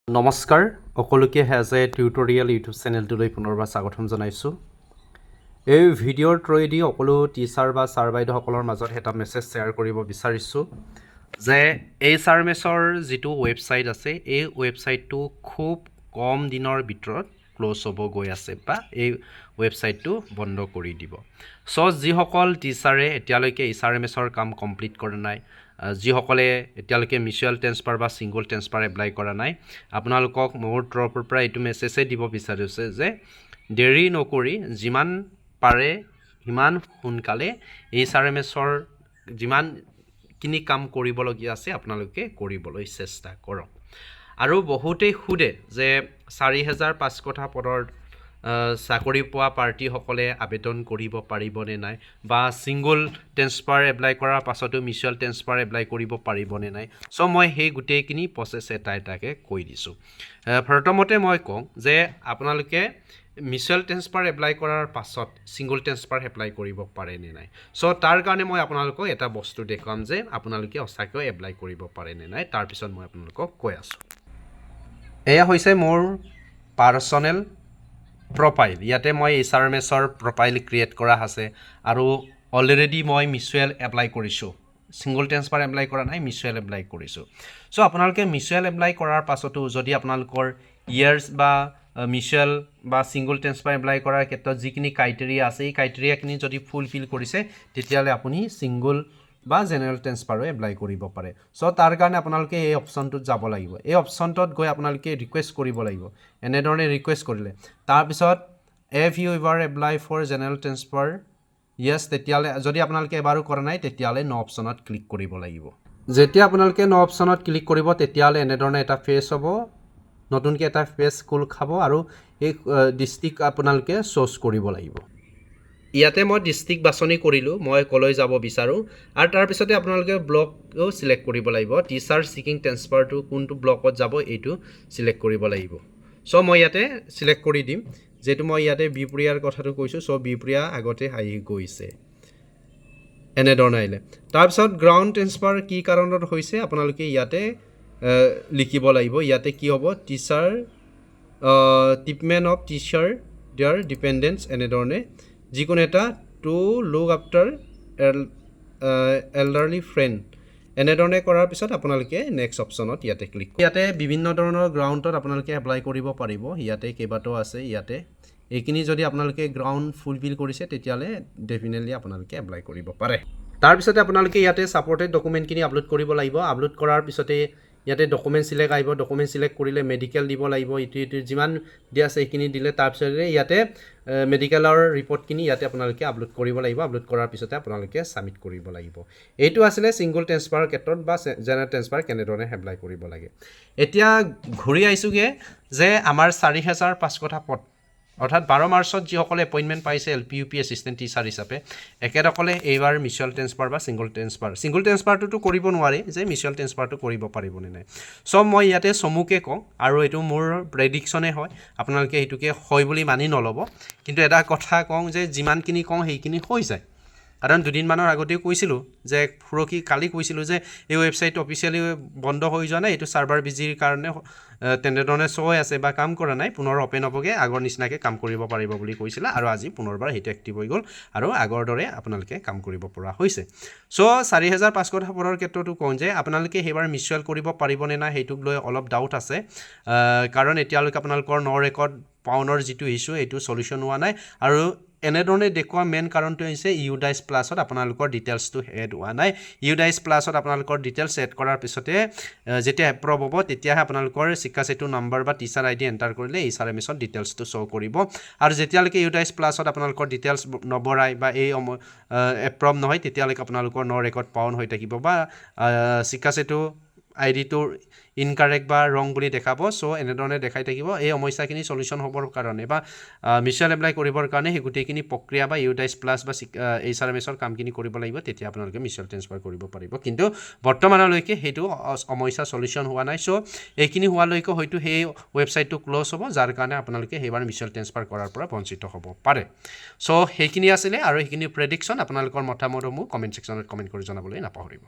নমস্কাৰ সকলোকে has a tutorial YouTube চেনেলটোলৈ পুনৰবাৰ স্বাগতম জনাইছোঁ। এই ভিডিঅ'ৰ থ্ৰুৱেদি সকলো টিচাৰ বা ছাৰ বাইদেউসকলৰ মাজত এটা মেছেজ শ্বেয়াৰ কৰিব বিচাৰিছোঁ যে HRMSৰ যিটো ৱেবছাইট আছে এই ৱেবছাইটটো খুব কম দিনৰ ভিতৰত ক্ল'জ হ'ব গৈ আছে বা এই ৱেবছাইটটো বন্ধ কৰি দিব। চ' যিসকল টিচাৰে এতিয়ালৈকে HRMSৰ কাম কমপ্লিট কৰা নাই, যিসকলে এতিয়ালৈকে মিউচুৱেল ট্ৰেন্সফাৰ বা ছিংগল ট্ৰেন্সফাৰ এপ্লাই কৰা নাই, আপোনালোকক মোৰ তৰফৰ পৰা এইটো মেছেজে দিব বিচাৰিছে যে দেৰি নকৰি যিমান পাৰে সিমান সোনকালে HRMSৰ যিমানখিনি কাম কৰিবলগীয়া আছে আপোনালোকে কৰিবলৈ চেষ্টা কৰক। আৰু বহুতেই সোধে যে ৪,৫০০ পদৰ চাকৰি পোৱা প্ৰাৰ্থীসকলে আবেদন কৰিব পাৰিবনে নাই, বা ছিংগল ট্ৰেন্সফাৰ এপ্লাই কৰাৰ পাছতো মিউচুৱেল ট্ৰেন্সফাৰ এপ্লাই কৰিব পাৰিবনে নাই। চ' মই সেই গোটেইখিনি প্ৰচেছ এটা এটাকৈ কৈ দিছোঁ। প্ৰথমতে মই কওঁ যে আপোনালোকে মিউচুৱেল ট্ৰেন্সফাৰ এপ্লাই কৰাৰ পাছত ছিংগল ট্ৰেন্সফাৰ এপ্লাই কৰিব পাৰেনে নাই। চ' তাৰ কাৰণে মই আপোনালোকক এটা বস্তু দেখুৱাম যে আপোনালোকে সঁচাকৈ এপ্লাই কৰিব পাৰেনে নাই, তাৰপিছত মই আপোনালোকক কৈ আছোঁ। এয়া হৈছে মোৰ পাৰ্চনেল প্ৰফাইল। ইয়াতে মই HRMSৰ প্ৰফাইল ক্ৰিয়েট কৰা আছে আৰু অলৰেডি মই মিউচুৱেল এপ্লাই কৰিছোঁ। ছিংগল ট্ৰেন্সফাৰ এপ্লাই কৰা নাই, মিউচুৱেল এপ্লাই কৰিছোঁ। চ' আপোনালোকে মিউচুৱেল এপ্লাই কৰাৰ পাছতো যদি আপোনালোকৰ ইয়াৰ্ছ বা মিউচুৱেল বা ছিংগল ট্ৰেন্সফাৰ এপ্লাই কৰাৰ ক্ষেত্ৰত যিখিনি ক্ৰাইটেৰিয়া আছে এই ক্ৰাইটেৰিয়াখিনি যদি ফুলফিল কৰিছে তেতিয়াহ'লে আপুনি ছিংগল বা জেনেৰেল ট্ৰেন্সফাৰো এপ্লাই কৰিব পাৰে। চ' তাৰ কাৰণে আপোনালোকে এই অপশ্যনটোত যাব লাগিব। এই অপশ্যনটোত গৈ আপোনালোকে ৰিকুৱেষ্ট কৰিব লাগিব। এনেধৰণে ৰিকুৱেষ্ট কৰিলে তাৰপিছত if you ever apply for general transfer yes, তেতিয়াহ'লে যদি আপোনালোকে এবাৰো কৰা নাই তেতিয়াহ'লে ন অপশ্যনত ক্লিক কৰিব লাগিব। যেতিয়া আপোনালোকে ন অপশ্যনত ক্লিক কৰিব তেতিয়াহ'লে এনেধৰণে এটা পেজ হ'ব, নতুনকৈ এটা পেজ খোল খাব আৰু এই ডিষ্ট্ৰিক্ট আপোনালোকে চুজ কৰিব লাগিব। ইয়াতে মই ডিষ্ট্ৰিক্ট বাছনি কৰিলোঁ, মই ক'লৈ যাব বিচাৰোঁ, আৰু তাৰপিছতে আপোনালোকে ব্লকো চিলেক্ট কৰিব লাগিব। টিচাৰ ছিকিং ট্ৰেন্সফাৰটো কোনটো ব্লকত যাব এইটো চিলেক্ট কৰিব লাগিব। চ' মই ইয়াতে চিলেক্ট কৰি দিম, যিহেতু মই ইয়াতে বিহপুৰীয়াৰ কথাটো কৈছোঁ। চ' বিহপুৰীয়া আগতে আহি গৈছে, এনেধৰণে আহিলে। তাৰপিছত গ্ৰাউণ্ড ট্ৰেন্সফাৰ কি কাৰণত হৈছে আপোনালোকে ইয়াতে লিখিব লাগিব। ইয়াতে কি হ'ব, teacher treatment of teacher their dependents, এনেধৰণে যিকোনো এটা to look after elderly friend, এনেধৰণে কৰাৰ পিছত আপোনালোকে নেক্সট অপশ্যনত ইয়াতে ক্লিক কৰিব। ইয়াতে বিভিন্ন ধৰণৰ গ্ৰাউণ্ডত আপোনালোকে এপ্লাই কৰিব পাৰিব। ইয়াতে কেইবাটাও আছে। ইয়াতে এইখিনি যদি আপোনালোকে গ্ৰাউণ্ড ফুলফিল কৰিছে তেতিয়াহ'লে ডেফিনেটলি আপোনালোকে এপ্লাই কৰিব পাৰে। তাৰপিছতে আপোনালোকে ইয়াতে ছাপৰ্টেড ডকুমেণ্টখিনি আপলোড কৰিব লাগিব। আপলোড কৰাৰ পিছতে ইয়াতে ডকুমেণ্ট চিলেক্ট আহিব। ডকুমেণ্ট চিলেক্ট কৰিলে মেডিকেল দিব লাগিব, ইটো যিমান দিয়া আছে সেইখিনি দিলে তাৰপিছতে ইয়াতে মেডিকেলৰ ৰিপৰ্টখিনি ইয়াতে আপোনালোকে আপলোড কৰিব লাগিব। আপলোড কৰাৰ পিছতে আপোনালোকে ছাবমিট কৰিব লাগিব। এইটো আছিলে ছিংগল ট্ৰেন্সফাৰৰ ক্ষেত্ৰত বা জেনেৰেল ট্ৰেন্সফাৰ কেনেধৰণে এপ্লাই কৰিব লাগে। এতিয়া ঘূৰি আহিছোঁগৈ যে আমাৰ ৪,৫০০ পদ, অৰ্থাৎ 12 মাৰ্চত যিসকলে এপইণ্টমেণ্ট পাইছে LP UP এছিষ্টেণ্ট টিচাৰ হিচাপে, একেসকলে এইবাৰ মিউচুৱেল ট্ৰেন্সফাৰ বা ছিংগল ট্ৰেন্সফাৰটোতো কৰিব নোৱাৰি, যে মিউচুৱেল ট্ৰেন্সফাৰটো কৰিব পাৰিবনে নাই। চ' মই ইয়াতে চমুকৈ কওঁ, আৰু এইটো মোৰ প্ৰেডিকশ্যনে হয়, আপোনালোকে সেইটোকে হয় বুলি মানি নল'ব। কিন্তু এটা কথা কওঁ যে যিমানখিনি কওঁ সেইখিনি হৈ যায়, কাৰণ দুদিনমানৰ আগতেও কৈছিলোঁ যে কালি কৈছিলোঁ যে এই ৱেবছাইট অফিচিয়েলি বন্ধ হৈ যোৱা নাই, এইটো ছাৰ্ভাৰ বিজিৰ কাৰণে তেনেধৰণে শ্ব' হৈ আছে বা কাম কৰা নাই, পুনৰ অ'পেন হ'বগৈ, আগৰ নিচিনাকৈ কাম কৰিব পাৰিব বুলি কৈছিলে, আৰু আজি পুনৰবাৰ সেইটো এক্টিভ হৈ গ'ল আৰু আগৰ দৰে আপোনালোকে কাম কৰিব পৰা হৈছে। চ' ৪,৫০০ পদৰ ক্ষেত্ৰতো কওঁ যে আপোনালোকে সেইবাৰ মিউচুৱেল কৰিব পাৰিবনে নাই সেইটোক লৈ অলপ ডাউট আছে, কাৰণ এতিয়ালৈকে আপোনালোকৰ ৰেকৰ্ড পাউনৰ যিটো ইছ্যু এইটো চলিউশ্যন হোৱা নাই। আৰু এনেধৰণে দেখুওৱা মেইন কাৰণটো হৈছে ইউডাইচ প্লাছত আপোনালোকৰ ডিটেইলছটো এড হোৱা নাই। ইউডাইচ প্লাছত আপোনালোকৰ ডিটেইলছ এড কৰাৰ পিছতে যেতিয়া এপ্ৰুভ হ'ব তেতিয়াহে আপোনালোকৰ শিক্ষা সেতু নম্বৰ বা টিচাৰ ID এণ্টাৰ কৰিলে HRMSত ডিটেইলছটো শ্ব' কৰিব। আৰু যেতিয়ালৈকে ইউডাইচ প্লাছত আপোনালোকৰ ডিটেইলছ নভৰাই বা এই এপ্ৰুভ নহয় তেতিয়ালৈকে আপোনালোকৰ ৰেকৰ্ড পাউন হৈ থাকিব বা শিক্ষা সেতু ID-টো ইনকাৰেক্ট বা ৰং বুলি দেখাব। চ' এনেধৰণে দেখাই থাকিব। এই সমস্যাখিনি চলিউশ্যন হ'বৰ কাৰণে বা মিউচুৱেল এপ্লাই কৰিবৰ কাৰণে সেই গোটেইখিনি প্ৰক্ৰিয়া বা ইউডাইচ প্লাছ বা HRMSৰ কামখিনি কৰিব লাগিব, তেতিয়া আপোনালোকে মিউচুৱেল ট্ৰেন্সফাৰ কৰিব পাৰিব। কিন্তু বৰ্তমানলৈকে সেইটো সমস্যা চলিউশ্যন হোৱা নাই। চ' এইখিনি হোৱালৈকে হয়তো সেই ৱেবছাইটটো ক্ল'জ হ'ব, যাৰ কাৰণে আপোনালোকে সেইবাৰ মিউচুৱেল ট্ৰেন্সফাৰ কৰাৰ পৰা বঞ্চিত হ'ব পাৰে। চ' সেইখিনি আছিলে, আৰু সেইখিনি প্ৰেডিকশ্যন। আপোনালোকৰ মতামতসমূহ কমেণ্ট ছেকশ্যনত কমেণ্ট কৰি জনাবলৈ নাপাহৰিব।